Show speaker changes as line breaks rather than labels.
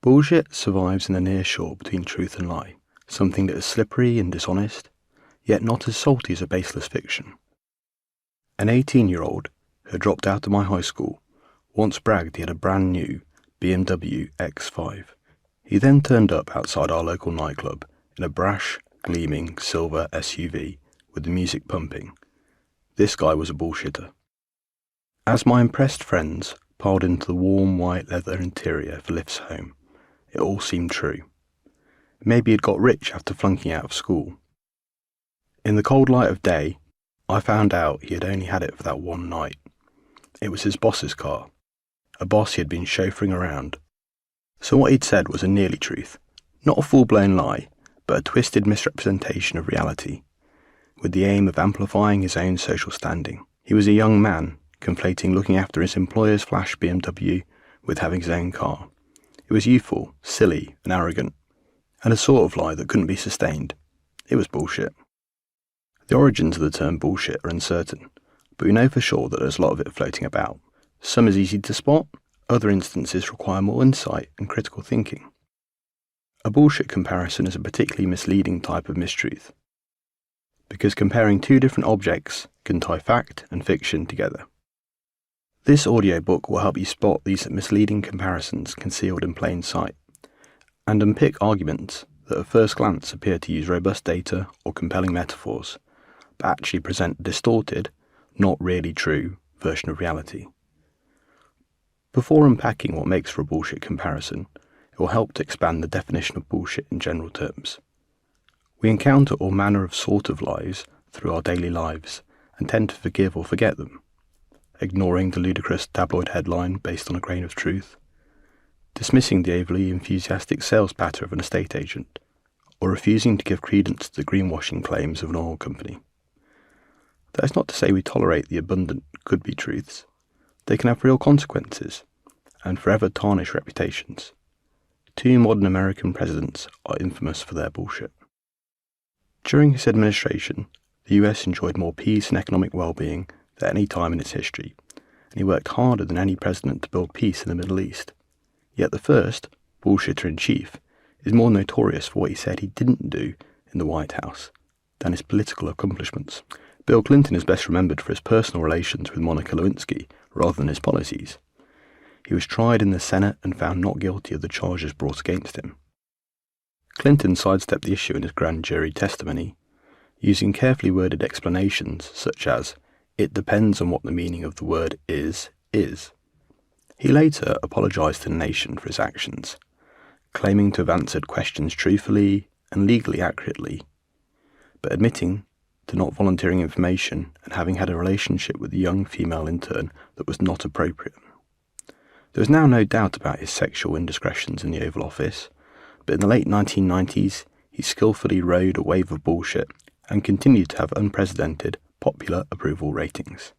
Bullshit survives in the near shore between truth and lie, something that is slippery and dishonest, yet not as salty as a baseless fiction. An 18-year-old who had dropped out of my high school once bragged he had a brand new BMW X5. He then turned up outside our local nightclub in a brash, gleaming silver SUV with the music pumping. This guy was a bullshitter. As my impressed friends piled into the warm white leather interior for lifts home, it all seemed true. Maybe he'd got rich after flunking out of school. In the cold light of day, I found out he had only had it for that one night. It was his boss's car, a boss he had been chauffeuring around. So what he'd said was a nearly truth, not a full-blown lie, but a twisted misrepresentation of reality, with the aim of amplifying his own social standing. He was a young man, conflating looking after his employer's flash BMW with having his own car. It was youthful, silly, and arrogant, and a sort of lie that couldn't be sustained. It was bullshit. The origins of the term bullshit are uncertain, but we know for sure that there's a lot of it floating about. Some is easy to spot, other instances require more insight and critical thinking. A bullshit comparison is a particularly misleading type of mistruth, because comparing two different objects can tie fact and fiction together. This audiobook will help you spot these misleading comparisons concealed in plain sight, and unpick arguments that at first glance appear to use robust data or compelling metaphors, but actually present a distorted, not really true, version of reality. Before unpacking what makes for a bullshit comparison, it will help to expand the definition of bullshit in general terms. We encounter all manner of sort of lies through our daily lives and tend to forgive or forget them, ignoring the ludicrous tabloid headline based on a grain of truth, dismissing the overly enthusiastic sales patter of an estate agent, or refusing to give credence to the greenwashing claims of an oil company. That is not to say we tolerate the abundant could-be truths. They can have real consequences, and forever tarnish reputations. Two modern American presidents are infamous for their bullshit. During his administration, the US enjoyed more peace and economic well-being than any time in its history, and he worked harder than any president to build peace in the Middle East. Yet the first, bullshitter-in-chief, is more notorious for what he said he didn't do in the White House than his political accomplishments. Bill Clinton is best remembered for his personal relations with Monica Lewinsky rather than his policies. He was tried in the Senate and found not guilty of the charges brought against him. Clinton sidestepped the issue in his grand jury testimony, using carefully worded explanations such as, "It depends on what the meaning of the word is." He later apologised to the nation for his actions, claiming to have answered questions truthfully and legally accurately, but admitting to not volunteering information and having had a relationship with a young female intern that was not appropriate. There is now no doubt about his sexual indiscretions in the Oval Office, but in the late 1990s he skillfully rode a wave of bullshit and continued to have unprecedented popular approval ratings.